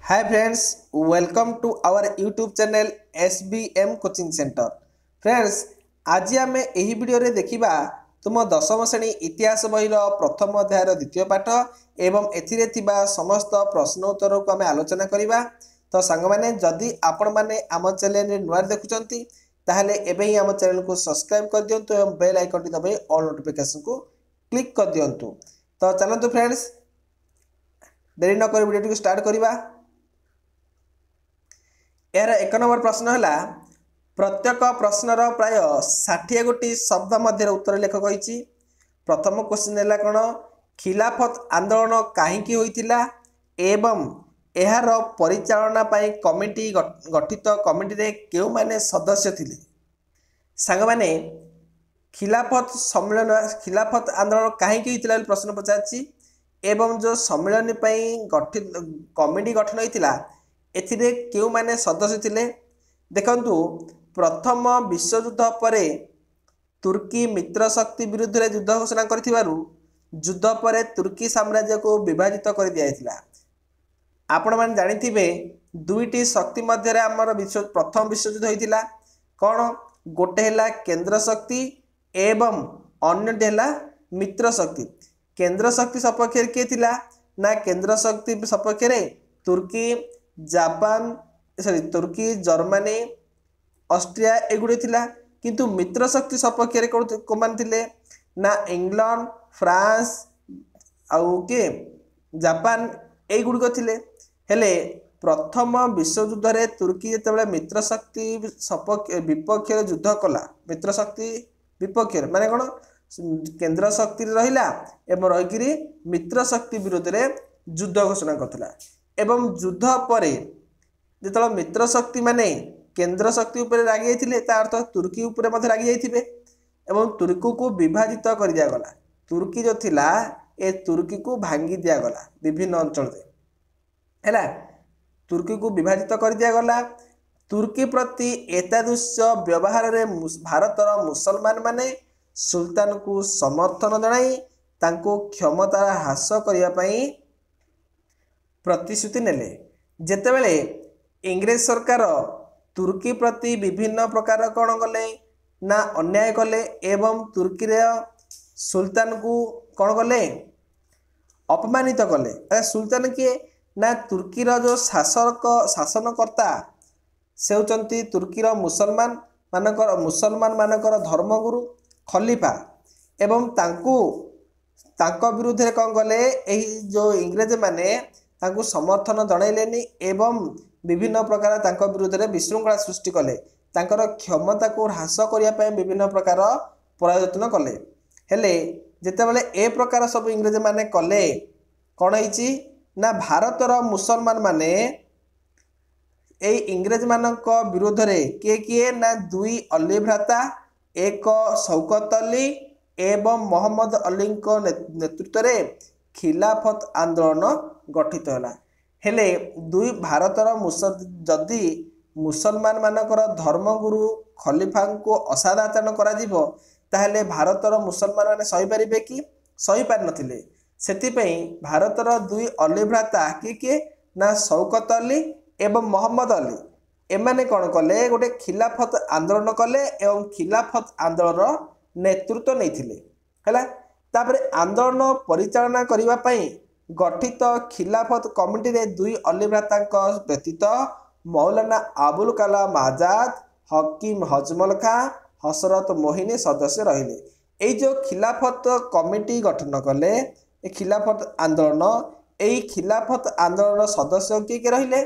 Hi friends, welcome to our YouTube channel SBM Coaching Center. Friends, आज आम यही video रे देखिबा तुम दशम श्रेणी इतिहास बहिर प्रथम अध्यायर द्वितीय पाठ एवं एथिरे थिबा समस्त प्रश्न उत्तर को आम आलोचना करिबा। तो सांग माने जदि आपण माने आम चैनल रे नुआ देखुचंती ताहले एबे ही आम चैनल को सब्सक्राइब कर दियंतु एवं बेल आइकन टी दबाई ऑल नोटिफिकेशन को क्लिक कर दियंतु। तो चलंतु फ्रेंड्स, देरी न कर वीडियो को स्टार्ट करिबा। यार एक नंबर प्रश्न है प्रत्येक प्रश्नर प्राय 60 गोटी शब्द मध्य उत्तर लेख कही। प्रथम क्वेश्चन है कौन, खिलाफत आंदोलन कहीं होइतिला एवं यार परिचालना पाई कमिटी गठित कमिटी रे केउ माने सदस्य थिले। सांग माने खिलाफत सम्मेलन खिलाफत आंदोलन कहीं होइतिला प्रश्न पचारछि एवं जो सम्मेलन पाई गठित कमिटी गठन होइतिला एथिरे केउ माने सदस्य थिले। देखंतु प्रथम विश्वयुद्ध पर तुर्की मित्र शक्ति विरुद्ध रे युद्ध घोषणा करथिबारु युद्ध पर तुर्की साम्राज्य को विभाजित कर दिया था। आपण माने जानिथिबे दुईटी शक्ति मध्य आमर प्रथम विश्वयुद्ध होइतिला। कौन, गोटे हैला केंद्र शक्ति एवं अन्यटी हैला मित्र शक्ति। केंद्र शक्ति सपक्ष के थिला ना, केंद्र शक्ति सपक्ष रे तुर्की, जापान तुर्की, जर्मनी, ऑस्ट्रिया एगुड़े थिला। किंतु मित्र शक्ति सपक्ष रे कोमान थिले ना, इंग्लैंड, फ्रांस आउ के जापान एगुड़िक थिले। हेले प्रथम विश्वयुद्ध रे तुर्की जेतेबेले मित्र शक्ति सपक्ष विपक्ष युद्ध कला, मित्र शक्ति विपक्ष माने कोन, केंद्र शक्ति रहिला एवं रहिकिरी मित्र शक्ति विरुद्ध रे युद्ध घोषणा करथिला। एवं युद्ध पर जो मित्र शक्ति माने केंद्र शक्ति उपर रागी जाइथिले ता अर्थ तुर्की उपर मध्य रागी जाइथिबे एवं तुर्की को विभाजित कर दिया गला। तुर्की जो थिला ए तुर्की को भांगी दिया गला विभिन्न अंचल रे हैला, तुर्की को विभाजित कर दिया गला। तुर्की प्रति एतादृश्य व्यवहार रे भारतर मुसलमान माने सुल्तान को समर्थन जणाई तांको क्षमता ह्रास करिया पई प्रतिश्रुति नेले। जेतेबेले इंग्रेज सरकार तुर्की प्रति विभिन्न प्रकार कौन कले ना, अन्याय कले एवं तुर्की रे सुल्तान को कौन कले, अपमानित कले। सुल्तान किए ना, तुर्की रो जो शासनकर्ता से होचंती तुर्की रो मुसलमान मानकर धर्मगुरु खलीफा एवं तांको विरुद्ध रे कौन कले, एही जो इंग्रेज माने तांको समर्थन जणाइलेनी एवं विभिन्न प्रकार तांको विरुद्ध रे विशृंखला सृष्टि कले। तांकर क्षमता को ह्रास करिया पय विभिन्न प्रकार प्रयत्न कले। हेले जेतेबेले ए प्रकार सब इंग्रेज माने कले, कौन होइची ना, भारतर मुसलमान माने ए इंग्रेज मानक विरुद्ध रे किए किए ना, दुई अली भ्राता, एक शौकत अली एवं मोहम्मद अली नेतृत्व रे खिलाफत आंदोलन गठित होला। हेले दुई भारतर जदि मुसलमान मानकर धर्मगुरु खलीफा को असादाचरण करा जिवो ताहले भारतर मुसलमान माने सही पारिबे कि, सही पारि नथिले। सेतिपई भारतर दुई अली भ्राता किए ना, शौकत अली एवं मोहम्मद अली एमाने कौन कले, गोटे खिलाफत आंदोलन कले एवं खिलाफत आंदोलन नेतृत्व नैथिले हैला। तापरे आंदोलन परिचालना करिवा पई गठित खिलाफत कमिटी रे दुई अली भ्राता व्यतीत मौलाना अबुल कलाम आजाद, हकीम हजमल खां, हसरत मोहिनी सदस्य रहिले। एई जो खिलाफत कमिटी गठन कले ए खिलाफत आंदोलन, एई खिलाफत आंदोलन सदस्य किए रहिले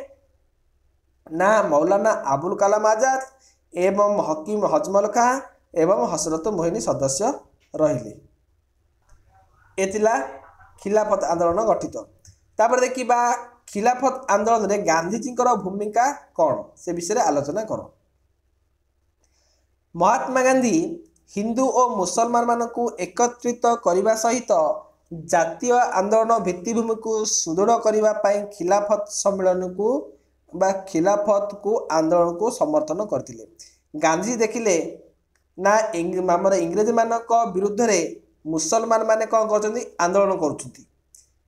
ना, मौलाना अबुल कलाम आजाद एवं हकीम हजमल खां एवं हसरत मोहिनी सदस्य रहिले। एतिला खिलाफत आंदोलन गठित। तापर देखिबा खिलाफत आंदोलन रे गांधीजी भूमिका कौन से विषय आलोचना कर। महात्मा गांधी हिंदू और मुसलमान मानकु एकत्रित करने सहित जातीय आंदोलन भित्तिभूमि को सुदृढ़ करने खिलाफत सम्मेलन को बा खिलाफत को आंदोलन को समर्थन करथिले। गांधी देखिले ना, इंग्रेज मानक विरुद्ध रे मुसलमान माने कौन करछंती, आंदोलन करुछंती।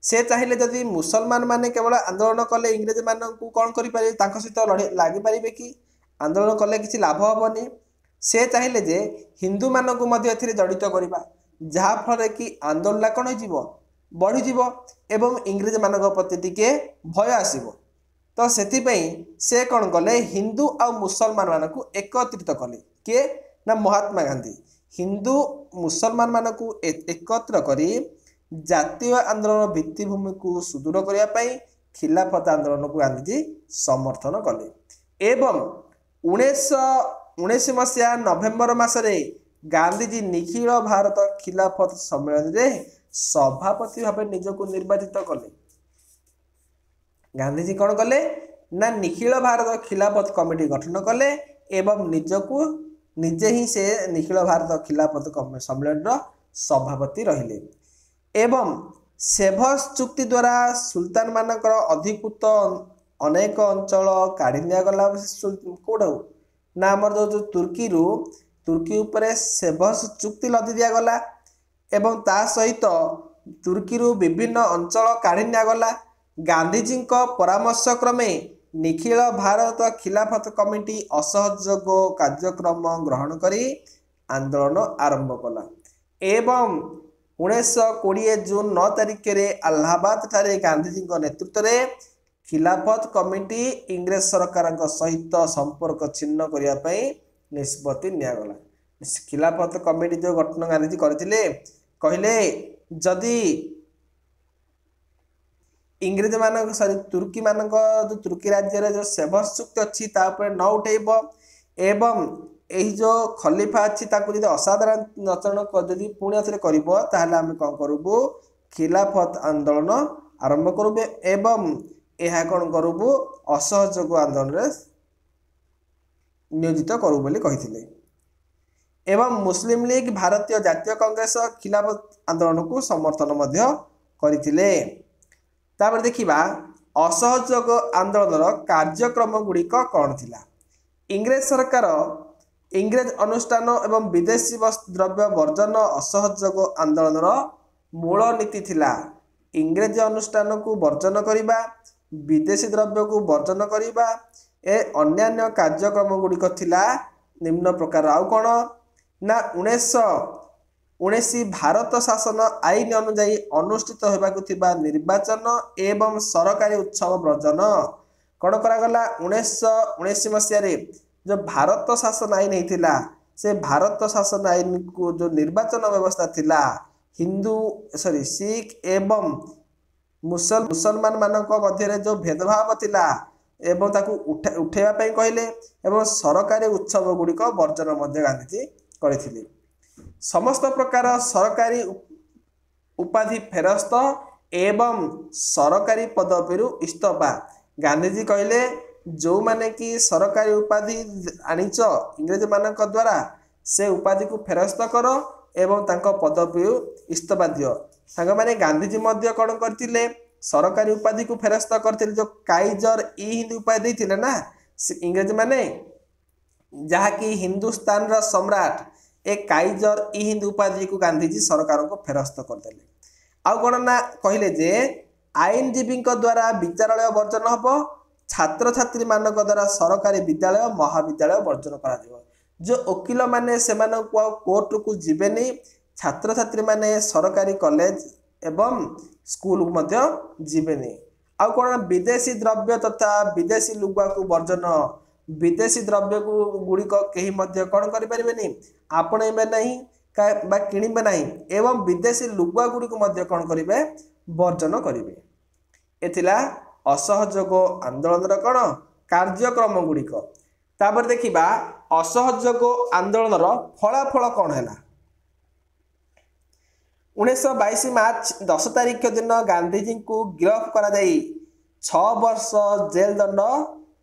से चाहिए जदि मुसलमान माने केवल आंदोलन कले इंग्रेज मानू कौन करें सहित लगिपारे कि आंदोलन कले किसी लाभ हेनी से चाहिए जे हिंदू मानू जड़ित करवा जहाँफल कि आंदोलन कौन हो बढ़ीज एवं इंग्रेज मान प्रति टिके भय आसब तो से कौन कले हिंदू आ मुसलमान मान को एकत्रित कले किए ना महात्मा गांधी हिंदू मुसलमान मान को एकत्र करी जातीय आंदोलन भित्तिभूमि को सुदृढ़ करने खिलाफत आंदोलन को गांधीजी समर्थन कले एवं 1919 मसीहा नवेम्बर मासरे गांधीजी निखिल भारत खिलाफत सम्मेलन में सभापति भाव निजक निर्वाचित कले गांधीजी कौन कले ना निखिल भारत खिलाफत कमिटी गठन कले एवं निजको निजे ही से निखिल भारत खिलाफत सम्मेलन सभापति रहिले एवं सेभस चुक्ति द्वारा सुल्तान मानकर अधिकृत अनेक अंचल काढ़ी निगला कौट ना आमर जो तुर्की उपरे सेभस चुक्ति लदी दिगला एवं ता सहित तुर्की विभिन्न अंचल काढ़ी निगला गांधीजी परामर्श क्रमे निखिल भारत खिलाफत कमिटी असहयोग कार्यक्रम ग्रहण करी आंदोलन आरंभ कला एवं 1920 जून 9 तारिख में अलाहाबाद ठारे गांधीजी नेतृत्व में खिलाफत कमिटी इंग्रेज सरकार सहित संपर्क छिन्न करने निष्पत्ति निगला खिलाफत कमिटी जो गठन गांधीजी करथिले कहले जदि इंग्रेज मान सॉरी तुर्की मान जो तुर्की राज्य जो सेभस चुक्ति अच्छी न उठेब एवं यही जो खलीफा अच्छी जब असाधारण आचरण जदि पुणी थे करें कौन करूँ खिलाफत आंदोलन आरंभ करूँ एवं यह कौन करूँ असहयोग आंदोलन में नियोजित करूँ बोली कही एवं मुस्लिम लीग भारतीय जातीय कांग्रेस खिलाफत आंदोलन को समर्थन करते तापर देखिबा असहयोग आंदोलन कार्यक्रम गुड़िक कौन थिला इंग्रेज सरकार इंग्रेज अनुष्ठान एवं विदेशी द्रव्य वर्जन असहयोग आंदोलन मूल नीति थिला इंग्रेज अनुष्ठान को वर्जन करने विदेशी द्रव्य को वर्जन करने ए अन्यान्य कार्यक्रम गुड़िक थिला निम्न प्रकार आउ कौन ना 1919 भारत शासन आईन अनुजाई अनुष्ठित होबाकु थिबा निर्वाचन एवं सरकारी उत्सव वर्जन कौन करागला 1919 मसीह जो भारत शासन आईन होता से भारत शासन आईन को जो निर्वाचन व्यवस्था थिला हिंदू सॉरी सिख एवं मुसलमान मानक मध्य जो भेदभाव थिला एवं ताकू उठेवा पई कहले एवं सरकारी उत्सव गुड़िक वर्जन मध्य गांधीजी करथिले समस्त प्रकार सरकारी उपाधि फेरस्त एवं सरकारी पदवी इस्तफा गांधीजी कहले जो माने कि सरकारी उपाधि आनिच इंग्रेज मानक द्वारा से उपाधि को फेरस्त कर एवं तांको पदवी इस्तफा दियो सांग माने गांधीजी मध्य कौन करथिले सरकारी उपाधि को फेरस्त करथिले जो काइजर ई हिंद उपाधि देथिले ना इंग्रेज माने जहाँकि हिंदुस्तान रा सम्राट एक काइजर ई हिंद उपाधि को गांधीजी सरकार को फेरस्त करदे आउ कौन ना कहले जे आईनजीवी द्वारा विद्यालय वर्जन हम छात्र छात्री मान द्वारा सरकारी विद्यालय महाविद्यालय वर्जन कर जो वकिल माने कोर्ट को जीवेनी छात्र छात्री माने सरकारी कॉलेज एवं स्कूल को जीवेनी आउ कौन विदेशी द्रव्य तथा विदेशी लुगा को वर्जन विदेशी द्रव्य को गुड़िक कहीं कौन करें आपणेबे नहीं किणवे नहीं एवं विदेशी लुगा गुड़िक कौन करेंगे वर्जन करेंगे एथिला असहयोग आंदोलन कौन कार्यक्रम गुड़िक तापर देखिबा असहयोग आंदोलन फलाफल कौन है 1922 मार्च 10 तारिख दिन गांधीजी को गिरफ्त करा 6 वर्ष जेल दंड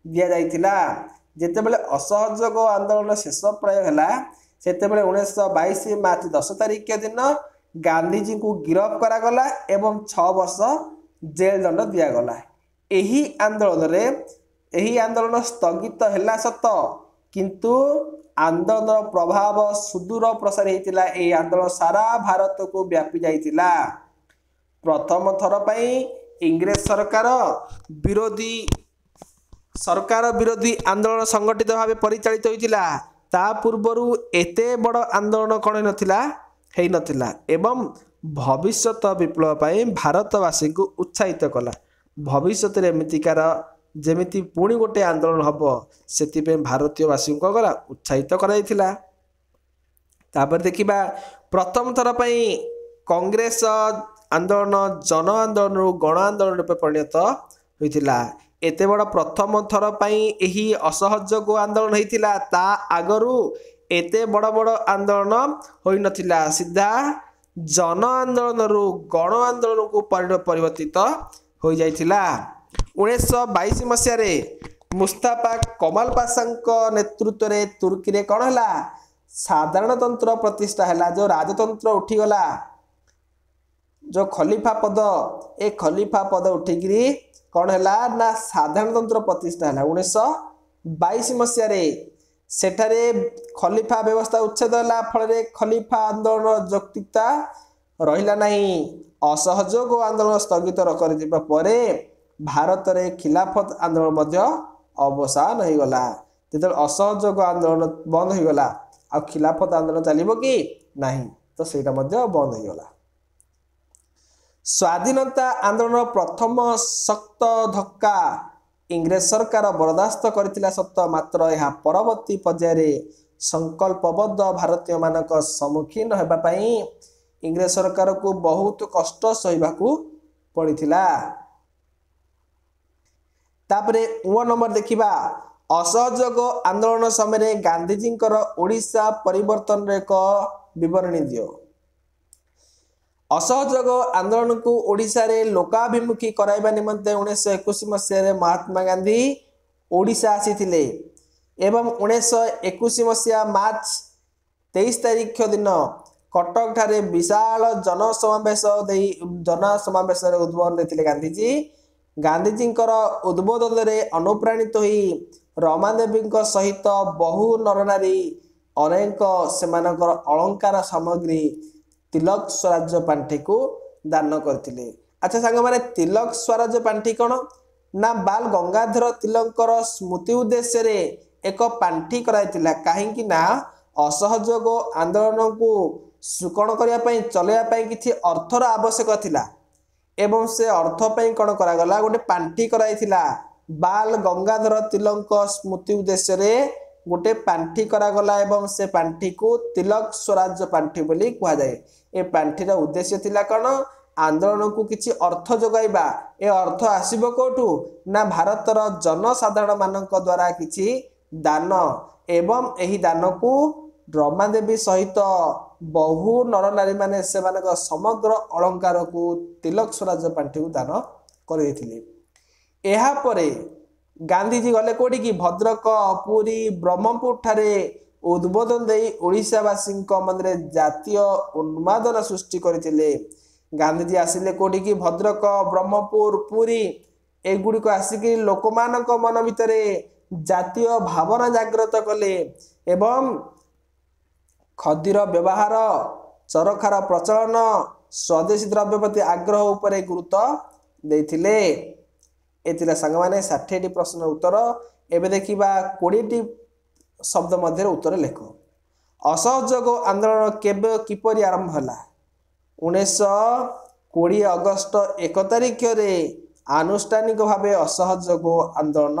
दि जाइथिला जेतेबेले असहयोग आंदोलन शेष प्राय है सेतेबेले 1922 मार्च 10 तारिख दिन गांधीजी को गिरफ्त करागला एवं 6 वर्ष जेल दंड दिगला यही आंदोलन स्थगित है सत किंतु आंदोलन प्रभाव सुदूर प्रसारी होता आंदोलन सारा भारत को व्यापी जाइतिला प्रथम थर पई इंग्रेज सरकार विरोधी आंदोलन संगठित भाव परिचालित होइतिला। ता पूर्वरु एते बड़ आंदोलन कौन नथिला एवं भविष्यत विप्लव पई भारतवासी को उत्साहित कला। भविष्यत एमतिकार जेमिति पुणी गोटे आंदोलन हम से भारतीयवासी को गला उत्साहित कराइथिला। तापर देखिबा प्रथम थर पई कांग्रेस आंदोलन जन आंदोलन गण आंदोलन रूप परिणत होइथिला। एते बड़ प्रथम थर पई एही असहयोग आंदोलन होइथिला। ता आगरु एते बड़ बड़ आंदोलन होई नथिला। सीधा जन आंदोलन रु गण आंदोलन को परिवर्तित हो जाइथिला। 1922 मसीह मुस्ताफा कमाल पाशा नेतृत्व में तुर्की रे कौन है साधारणतंत्र प्रतिष्ठा है। जो राजतंत्र उठीगला जो खलीफा पद ए खलीफा पद उठिकी कौन है ना साधारणतंत्र प्रतिष्ठा है। 1922 मसीह सेठारे खलीफा व्यवस्था उच्छेद होला फल खलीफा आंदोलन यौक्तिकता रहिला नहीं। असहयोग आंदोलन स्थगित कर भारत रे खिलाफत आंदोलन मध्य अवसान हो गला। जो असहयोग आंदोलन बंद हो गला आ खिलाफत आंदोलन चलिबो कि नहीं तो सेटा मध्य बंद हो गला। स्वाधीनता आंदोलन प्रथम शक्त धक्का इंग्रेज सरकार बर्दास्त करथिला सत्य मात्र यह परवर्ती पर्याय संकल्पबद्ध भारतीय मानक सम्मुखीन होबा पई इंग्रेज सरकार को बहुत कष्ट सहिबाकू पड़िथिला। तापरे नंबर देखिबा असहयोग आंदोलन समय गांधीजी ओडिशा परिवर्तन एक विवरणी दियो। असहयोग आंदोलन को ओडिशा रे लोकाभिमुखी कराइबा निमंते 1921 मसीह महात्मा गांधी ओडिशा आसीथिले एवं 1921 मसीहा मार्च 23 तारीख दिन कटक ठारे विशाल जनसमावेश उद्बोधन देथिले गांधीजी। गांधीजी उद्बोधन रे अनुप्राणित होई रमादेवी सहित बहु नरनारी अनेक सेमानकर अलंकार सामग्री तिलक स्वराज्य पांठी को दान करथिले। अच्छा सांग माने तिलक स्वराज्य पांठी कौन ना बाल गंगाधर तिलकर स्मृति उद्देश्य रे एक पांठी कराइतिला। काहेकि ना असहयोग आंदोलन को सुकण करिया पई चलेया पई किछि अर्थर आवश्यक थिला एवं से अर्थ पई कोन करा गला गोटे पांठी कराइतिला। बाल गंगाधर तिलक स्मृति उद्देश्य रे गोटे पांठी करा गला एवं से पांठी को तिलक स्वराज्य पांठी बोली कहा जाए। ए पांठीर उद्देश्य थिला कौन आंदोलन को किछि अर्थ जोगाइबा। ए अर्थ आसीबो कोठू ना भारतर जनसाधारण मानक द्वारा किछि दान एवं एही दान को रमादेवी सहित बहु नरनारी माने सेमानक समग्र अलंकार को तिलक स्वराज्य पांठी को दान करथिले। एहा परे गांधीजी गले कोठी की भद्रक पुरी ब्रह्मपुर ठारे उद्बोधन दे ओडिशावासी मन जातीय उन्मादना सृष्टि करथिले। गांधीजी आसिले कोठी की भद्रक ब्रह्मपुर पुरी एगुड़ी को आसिकी लोकमानक मन भितरे जातीय भावना जागृत कले एवं खदीर व्यवहार चरखार प्रचलन स्वदेशी द्रव्य प्रति आग्रह उपरे गुरुत्व देथिले। एतिला संग माने 60 प्रश्न उत्तर एबे देखिबा 20 शब्द मध्य उत्तर लेख। असहयोग आंदोलन केबे किपरि आरंभ होला 1920 अगस्त 1 तारिख रे आनुष्ठानिक भावे असहयोग आंदोलन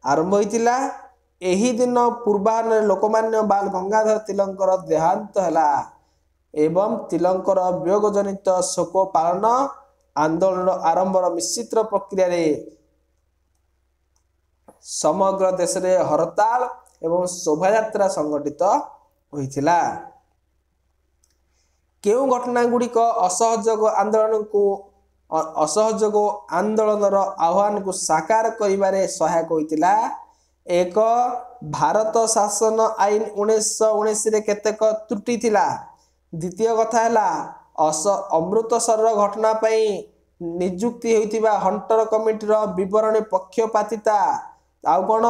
आरंभ होइतिला। एही दिन पूर्वाह्न लोकमान्य बाल गंगाधर तिलकर देहांत होला एवं तिलकर वियोग जनित शोक पालन आंदोलन आरंभर मिश्रित प्रक्रिया रे समग्र देश रे हड़ताल एवं शोभा यात्रा संगठित होइतिला। केउ घटना गुड़िक असहयोग आंदोलन आह्वान को साकार करिबारे सहायक होइतिला। एक भारत शासन आईन 1919 रे केतेक त्रुटि थिला। द्वितीय कथा है अमृतसर घटना पई नियुक्ति होइतिबा हंटर कमिटीर विवरणी पक्षपातिता आउ कौन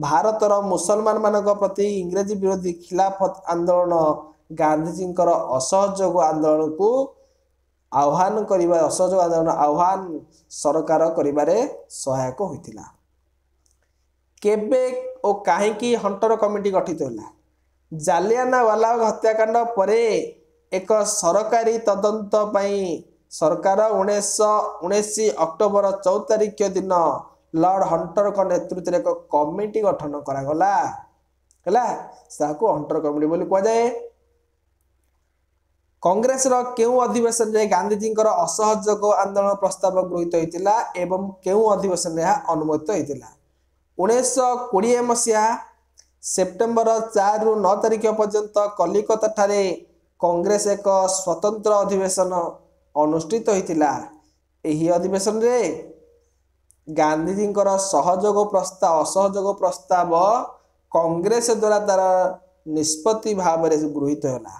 भारतर मुसलमान मानक प्रति इंग्रेजी विरोधी खिलाफत आंदोलन गांधीजी असहयोग आंदोलन को आह्वान करिबा असहयोग आंदोलन आह्वान सरकार करिबारे सहायक होइतिला। केबे ओ काहेकि हंटर कमिटी गठित होला? जालियानवाला बाग हत्याकांड परे एक सरकारी तदंत पई सरकार 1919 अक्टोबर 14 तारिख दिन लॉर्ड हंटर का नेतृत्व एक कमिटी गठन करागला है हंटर कमिटी बोली कह जाए। कांग्रेस केउ अधिवेशन रे गांधीजी असहयोग आंदोलन प्रस्ताव गृहीत होइतिला एवं केउ अधिवेशन रे अनुमोदित होइतिला? 1920 मसीहा सेप्टेम्बर 4 रु 9 तारिख पर्यंत कलिकता ठारे कांग्रेस एक स्वतंत्र अधिवेशन अनुष्ठित होइतिला। एही अधिवेशन रे गांधीजी सहयोग प्रस्ताव असहयोग प्रस्ताव कांग्रेस द्वारा तार निष्पत्ति भाव में गृहीत होला।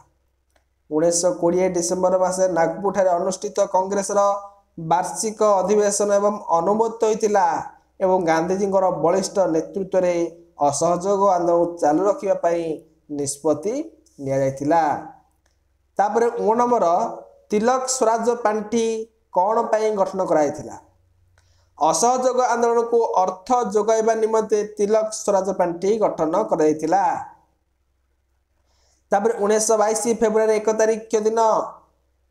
1920 डिसेम्बर मासे नागपुर ठारे अनुष्ठित कांग्रेस वार्षिक अधिवेशन एवं अनुमोदित होइतिला एवं गांधीजी बलिष्ठ नेतृत्व रे असहयोग आंदोलन चालू रखिबा पई निष्पत्ति निया जायतिला। तापरे 9 नंबर तिलक स्वराज पांठी कौन पई गठन कराइतिला? असहयोग आंदोलन को अर्थ जोगाइबा निमंते तिलक स्वराज पांठी गठन कराइतिला। तापरे 1922 फेब्रुआरी 1 तारिख दिन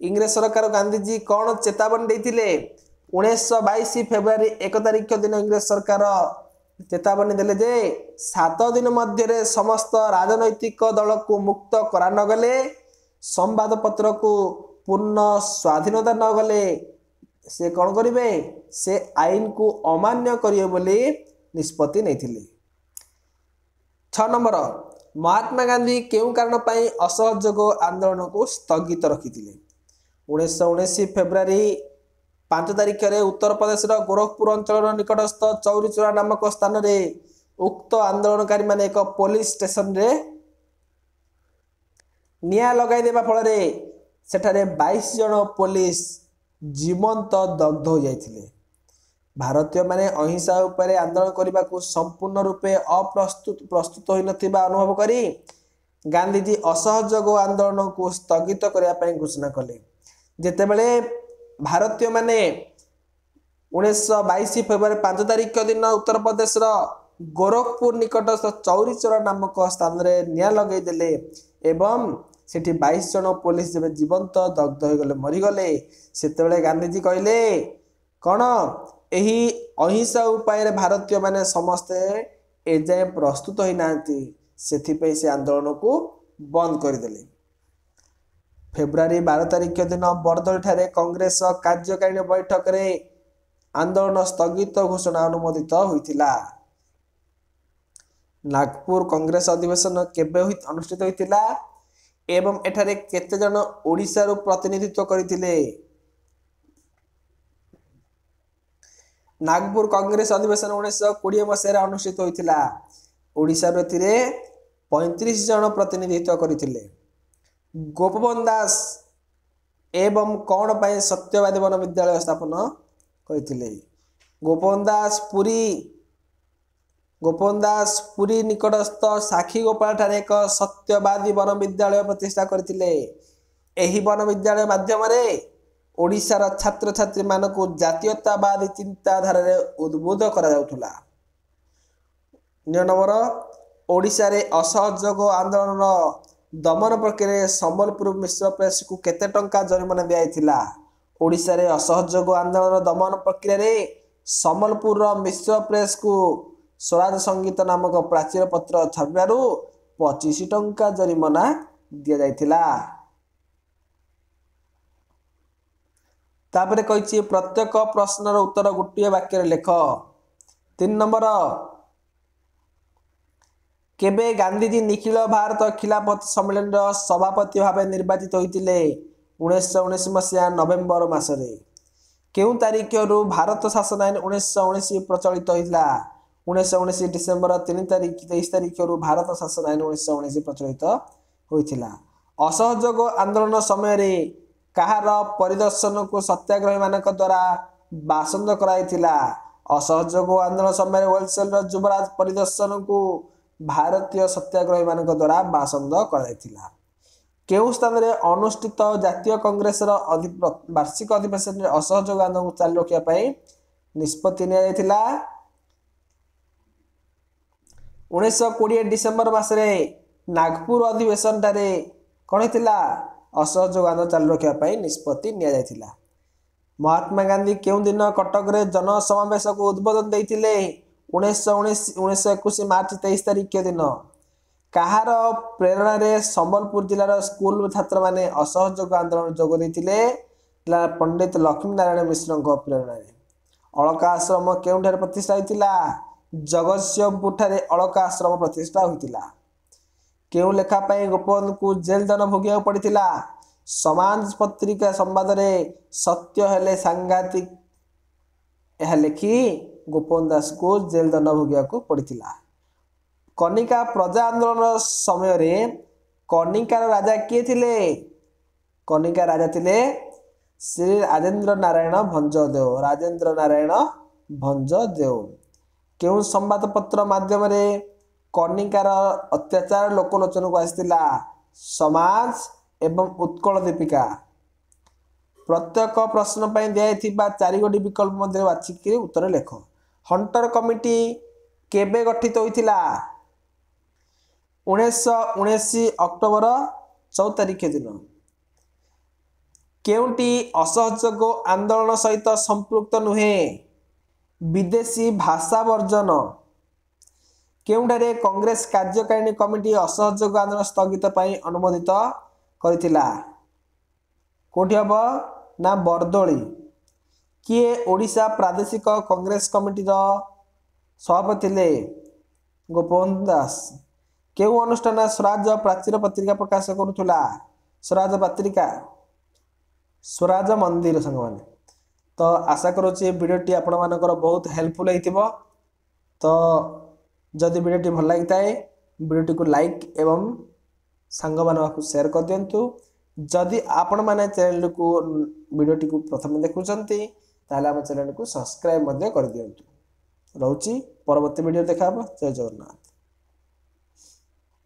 इंग्रेज सरकार गांधीजी कौन चेतावनी देथिले? 1922 फेब्रुआरी 1 तारिख दिन इंग्रेज सरकार चेतावनी देले जे 7 दिन मध्य समस्त राजनैतिक दल को मुक्त करा न गले संवाद पत्र को पूर्ण स्वाधीनता न गले से कौन करिवे? से आईन को अमान्य करिवे बोली निष्पत्ति नेथिले। 6 नंबर महात्मा गांधी केउ कारण पई असहयोग आंदोलन को स्थगित रखिथिले? 1919 फेब्रुआरी 5 तारिख रे उत्तर प्रदेश गोरखपुर अंचल निकटस्थ चौरीचोरा नामक स्थान रे उक्त आंदोलनकारी माने एक पुलिस स्टेशन रे निया लगाई देबा फल रे सेठारे 22 जन पुलिस जीवंत दग्ध हो जाइथिले। भारतीय माने अहिंसा उपरे आंदोलन करने को संपूर्ण रूपे प्रस्तुत होई नथिबा अनुभव करी गांधीजी असहयोग आंदोलन को स्थगित करने पई घोषणा कले। जेतेबेले भारतीय माने 1922 फेब्रुआरी 5 तारिख दिन उत्तर प्रदेश गोरखपुर निकटस्थ चौरीचोरा नामक स्थान रे निया लगई देले एवं सेठी 22 जन पुलिस जब जीवंत दग्ध हो गले मरीगले सेतेबेले गांधीजी कहले कौन एही अहिंसा उपाय भारतीय माने समस्ते एजाए प्रस्तुत होई नांती सेथिपई से आंदोलन को बंद करदेले। फेब्रुआरी 12 तारिख दिन बरदल ठारे कांग्रेस कार्यकारिणी बैठक रे आंदोलन स्थगित घोषणा अनुमोदित होइतिला। नागपुर कांग्रेस अधिवेशन केबे अनुष्ठित होइतिला एवं एठारे केते जन ओडिसा रु प्रतिनिधित्व करथिले? नागपुर कांग्रेस अधिवेशन 1920 मसीह अनुष्ठित होइतिला। ओडिसा रे 35 जन प्रतिनिधित्व करथिले। गोपबंधु दास एवं कौन पाए सत्यवादी वन विद्यालय स्थापन करथिले? गोपबंधु दास पुरी निकटस्थ साखी गोपाल ठारे एक सत्यवादी वन विद्यालय प्रतिष्ठा करथिले। एही वन विद्यालय माध्यम रे ओडिशार छात्र छात्री मानक जातीयतावादी चिंताधारा रे उद्बोध करा जाउथुला। 9 नंबर ओडिशा रे असहयोग आंदोलन दमन प्रक्रिया संबलपुर मिश्र प्रेस को केते टंका जरिमाना दियाइथिला? ओडिशा रे असहयोग आंदोलन दमन प्रक्रिया रे संबलपुर मिश्र प्रेस को स्वराज संगीत नामक प्राचीर पत्र छापिबारु 25 टंका जरिमाना दिया जाइथिला। तापरे कहिछि प्रत्येक प्रश्नर उत्तर गोटे वाक्य लेख। 3 नंबर केबे गांधीजी निखिल भारत खिलाफत सम्मेलन सभापति भाव निर्वाचित होइतिले? 1919 मसीहा नवेम्बर मासरे। केउ तारिख रु भारत शासन आईन 1919 प्रचलित होइतिला? 1919 डिसेम्बर 23 तारिख रु भारत शासन आईन 1919 प्रचलित होइतिला। असहयोग आंदोलन समय रे कहार परिदर्शन को सत्याग्रही मानक द्वारा बासंद कराइतिला? असहयोग आंदोलन समय होलसेल युवराज परिदर्शन को भारतीय सत्याग्रही मानक द्वारा बासंद कराइतिला। केउं स्थान में अनुष्ठित जातीय कांग्रेस वार्षिक अधिवेशन में असहयोग आंदोलन को चालू रखापी निष्पत्ति निया 1920 डिसेम्बर मसरे नागपुर अधिवेशन ठारे कौन होता असहयोग आंदोलन चालू रखापी निष्पत्ति निया महात्मा गांधी केउं दिन कटक रे जनसमावेश को उद्बोधन देते 1921 मार्च 23 तारिख दिन कहार प्रेरणा रे संबलपुर जिलार स्कूल छात्र माने असहयोग आंदोलन जोग देते पंडित लक्ष्मी नारायण मिश्र प्रेरणा रे अलका आश्रम केउंठार प्रतिष्ठा होता जगतसिंहपुर ठारे अलका आश्रम प्रतिष्ठा होता केउं लेखापाई गोपबंधु को जेल दंड भोगिया पड़ता समाज पत्रिका संवाद रे सत्य हेले सांघातिक यह लिखि गोपबंधु दास को जेल दंड भोगिया पड़ता कनिका प्रजा आंदोलन समय रे कनिकार राजा किए थिले कनिका राजा थिले श्री राजेंद्र नारायण भंजदेव राजेंद्र नारायण भंजदेव केउं संवाद पत्र माध्यम रे कनिकार अत्याचार लोकलोचन को आसिला समाज एवं उत्कल दीपिका प्रत्येक प्रश्न पर दिया 4 गोटी विकल्प मध्य बाछिक उत्तर लेख हंटर कमिटी केबे गठित होइतिला 1919 अक्टोबर 4 तारिख दिन केउंटी असहयोग आंदोलन सहित संपृक्त नुहे विदेशी भाषा वर्जन केउंठारे कांग्रेस कार्यकारिणी कमिटी असहयोग आंदोलन स्थगित पाई अनुमोदित करथिला कोठी हबो ना बरदोली किए ओडिशा प्रादेशिक कांग्रेस कमिटी सभापति थे गोपबंधु दास केउ अनुष्ठान स्वराज प्राचीर पत्रिका प्रकाश करुला स्वराज पत्रिका स्वराज मंदिर संग माने तो आशा करुच्ची वीडियोटी आपण मानकर बहुत हेल्पफुल होइतिबो तो जदि वीडियोटी भल लगी है वीडियोटी को लाइक एवं सांग मानक शेयर कर दिंतु जदि आपण मैंने चैनल को वीडियोटी को प्रथम देखुंत ताम चैनल को सब्सक्राइब कर दिंतु रोची परवर्ती वीडियो देखा जय जगन्नाथ।